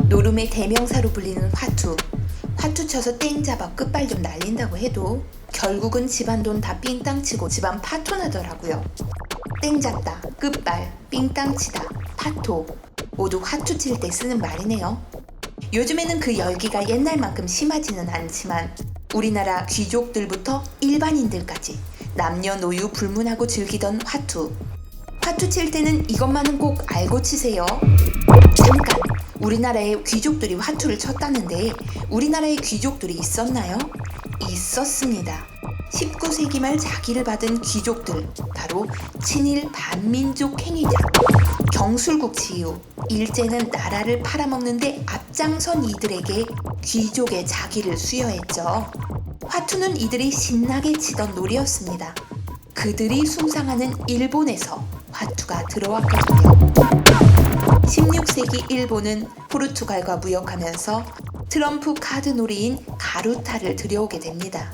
노름의 대명사로 불리는 화투. 화투 쳐서 땡 잡아 끝발 좀 날린다고 해도 결국은 집안 돈 다 삥땅 치고 집안 파토 나더라고요. 땡 잡다, 끝발, 삥땅 치다, 파토. 모두 화투 칠 때 쓰는 말이네요. 요즘에는 그 열기가 옛날만큼 심하지는 않지만 우리나라 귀족들부터 일반인들까지 남녀노유 불문하고 즐기던 화투. 화투 칠 때는 이것만은 꼭 알고 치세요. 잠깐! 우리나라의 귀족들이 화투를 쳤다는데 우리나라의 귀족들이 있었나요? 있었습니다. 19세기 말 자기를 받은 귀족들, 바로 친일 반민족 행위자, 경술국 지유, 일제는 나라를 팔아먹는데 앞장선 이들에게 귀족의 자기를 수여했죠. 화투는 이들이 신나게 치던 놀이였습니다. 그들이 숭상하는 일본에서 화투가 들어왔거든요. 16세기 일본은 포르투갈과 무역하면서 트럼프 카드 놀이인 가루타를 들여오게 됩니다.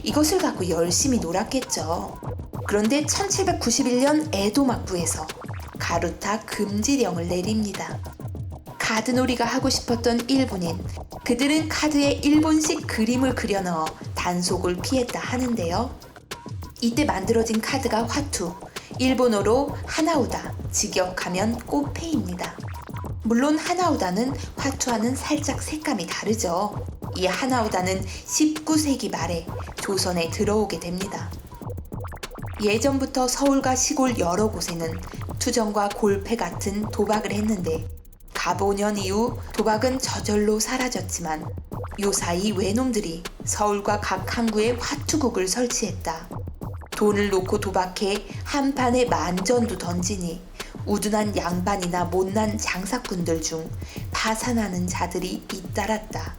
이것을 갖고 열심히 놀았겠죠. 그런데 1791년 에도 막부에서 가루타 금지령을 내립니다. 카드놀이가 하고 싶었던 일본인, 그들은 카드에 일본식 그림을 그려 넣어 단속을 피했다 하는데요. 이때 만들어진 카드가 화투, 일본어로 하나우다, 직역하면 꽃패입니다. 물론 하나우다는 화투와는 살짝 색감이 다르죠. 이 하나우다는 19세기 말에 조선에 들어오게 됩니다. 예전부터 서울과 시골 여러 곳에는 투정과 골패 같은 도박을 했는데 가보년 이후 도박은 저절로 사라졌지만 요사이 외놈들이 서울과 각 항구에 화투국을 설치했다. 돈을 놓고 도박해 한 판에 만전도 던지니 우둔한 양반이나 못난 장사꾼들 중 파산하는 자들이 잇따랐다.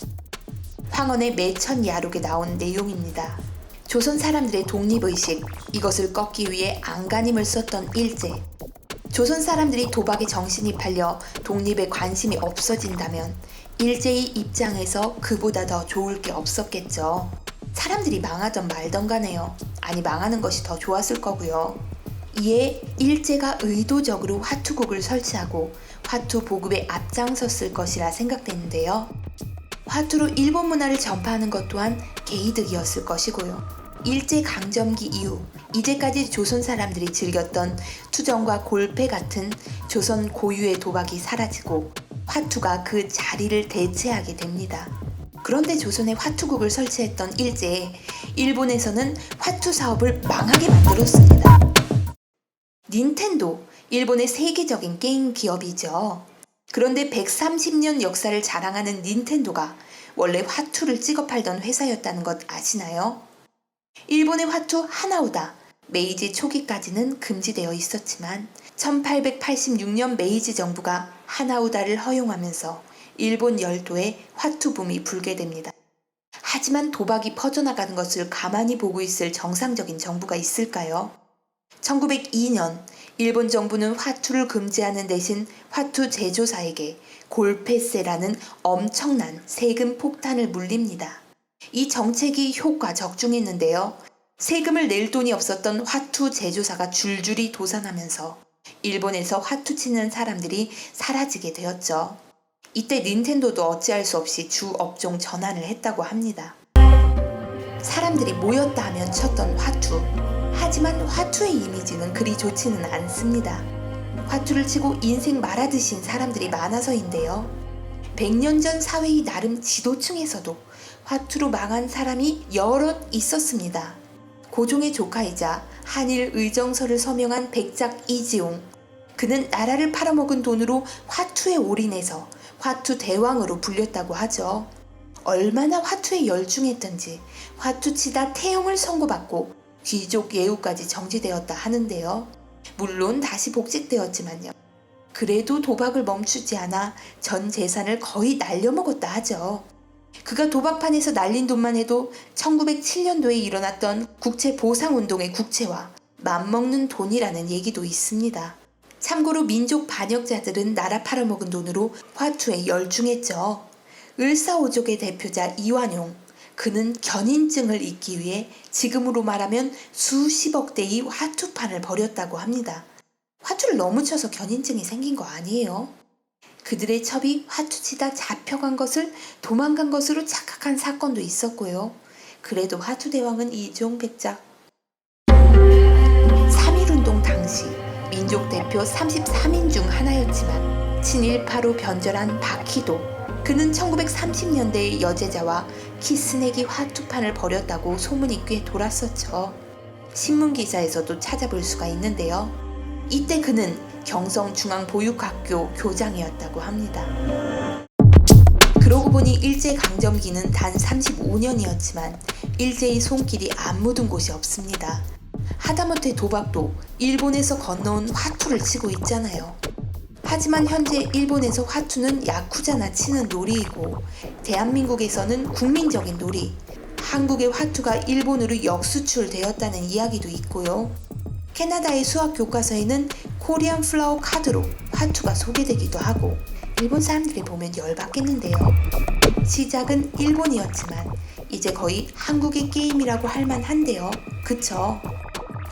황원의 매천야록에 나온 내용입니다. 조선 사람들의 독립의식, 이것을 꺾기 위해 안간힘을 썼던 일제. 조선 사람들이 도박에 정신이 팔려 독립에 관심이 없어진다면 일제의 입장에서 그보다 더 좋을 게 없었겠죠. 사람들이 망하던 말던 간에요. 아니 망하는 것이 더 좋았을 거고요. 이에 일제가 의도적으로 화투국을 설치하고 화투 보급에 앞장섰을 것이라 생각되는데요. 화투로 일본 문화를 전파하는 것 또한 개이득이었을 것이고요. 일제강점기 이후 이제까지 조선 사람들이 즐겼던 투정과 골패 같은 조선 고유의 도박이 사라지고 화투가 그 자리를 대체하게 됩니다. 그런데 조선에 화투국을 설치했던 일제에 일본에서는 화투 사업을 망하게 만들었습니다. 닌텐도, 일본의 세계적인 게임 기업이죠. 그런데 130년 역사를 자랑하는 닌텐도가 원래 화투를 찍어 팔던 회사였다는 것 아시나요? 일본의 화투 하나우다, 메이지 초기까지는 금지되어 있었지만 1886년 메이지 정부가 하나우다를 허용하면서 일본 열도에 화투붐이 불게 됩니다. 하지만 도박이 퍼져나가는 것을 가만히 보고 있을 정상적인 정부가 있을까요? 1902년 일본 정부는 화투를 금지하는 대신 화투 제조사에게 골패세라는 엄청난 세금 폭탄을 물립니다. 이 정책이 효과적중했는데요. 세금을 낼 돈이 없었던 화투 제조사가 줄줄이 도산하면서 일본에서 화투 치는 사람들이 사라지게 되었죠. 이때 닌텐도도 어찌할 수 없이 주 업종 전환을 했다고 합니다. 사람들이 모였다 하면 쳤던 화투. 하지만 화투의 이미지는 그리 좋지는 않습니다. 화투를 치고 인생 말아드신 사람들이 많아서인데요. 100년 전 사회의 나름 지도층에서도 화투로 망한 사람이 여럿 있었습니다. 고종의 조카이자 한일 의정서를 서명한 백작 이지용. 그는 나라를 팔아먹은 돈으로 화투에 올인해서 화투 대왕으로 불렸다고 하죠. 얼마나 화투에 열중했던지 화투 치다 태형을 선고받고 귀족 예우까지 정지되었다 하는데요. 물론 다시 복직되었지만요. 그래도 도박을 멈추지 않아 전 재산을 거의 날려먹었다 하죠. 그가 도박판에서 날린 돈만 해도 1907년도에 일어났던 국채보상운동의 국채와 맞먹는 돈이라는 얘기도 있습니다. 참고로 민족 반역자들은 나라 팔아먹은 돈으로 화투에 열중했죠. 을사오족의 대표자 이완용, 그는 견인증을 잇기 위해 지금으로 말하면 수십억 대의 화투판을 벌였다고 합니다. 화투를 너무 쳐서 견인증이 생긴 거 아니에요? 그들의 첩이 화투치다 잡혀간 것을 도망간 것으로 착각한 사건도 있었고요. 그래도 화투대왕은 이종백작. 3.1운동 당시 민족 대표 33인 중 하나였지만 친일파로 변절한 박희도. 그는 1930년대의 여제자와 키스내기 화투판을 벌였다고 소문이 꽤 돌았었죠. 신문기사에서도 찾아볼 수가 있는데요. 이때 그는 경성중앙보육학교 교장이었다고 합니다. 그러고 보니 일제강점기는 단 35년이었지만 일제의 손길이 안 묻은 곳이 없습니다. 하다못해 도박도 일본에서 건너온 화투를 치고 있잖아요. 하지만 현재 일본에서 화투는 야쿠자나 치는 놀이이고 대한민국에서는 국민적인 놀이, 한국의 화투가 일본으로 역수출되었다는 이야기도 있고요. 캐나다의 수학 교과서에는 코리안 플라워 카드로 화투가 소개되기도 하고 일본 사람들이 보면 열받겠는데요. 시작은 일본이었지만 이제 거의 한국의 게임이라고 할 만한데요. 그쵸?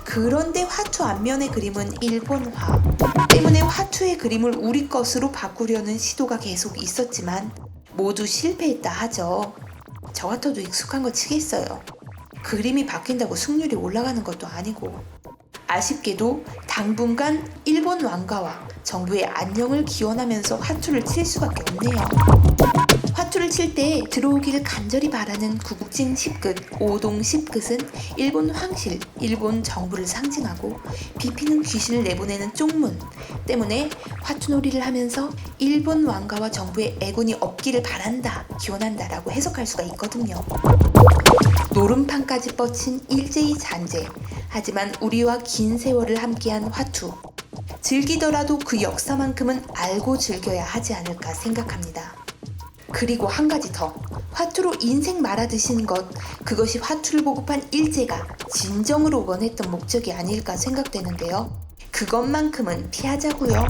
그런데 화투 앞면의 그림은 일본화 때문에 화투의 그림을 우리 것으로 바꾸려는 시도가 계속 있었지만 모두 실패했다 하죠. 저 같아도 익숙한 거 치겠어요. 그림이 바뀐다고 승률이 올라가는 것도 아니고. 아쉽게도 당분간 일본 왕가와 정부의 안녕을 기원하면서 화투를 칠 수밖에 없네요. 화투를 칠 때 들어오기를 간절히 바라는 구국진 10끝, 오동 10끝은 일본 황실, 일본 정부를 상징하고 비피는 귀신을 내보내는 쪽문 때문에 화투놀이를 하면서 일본 왕가와 정부의 애군이 없기를 바란다, 기원한다 라고 해석할 수가 있거든요. 노름판까지 뻗친 일제의 잔재, 하지만 우리와 긴 세월을 함께한 화투. 즐기더라도 그 역사만큼은 알고 즐겨야 하지 않을까 생각합니다. 그리고 한 가지 더, 화투로 인생 말아드시는 것, 그것이 화투를 보급한 일제가 진정으로 원했던 목적이 아닐까 생각되는데요. 그것만큼은 피하자고요.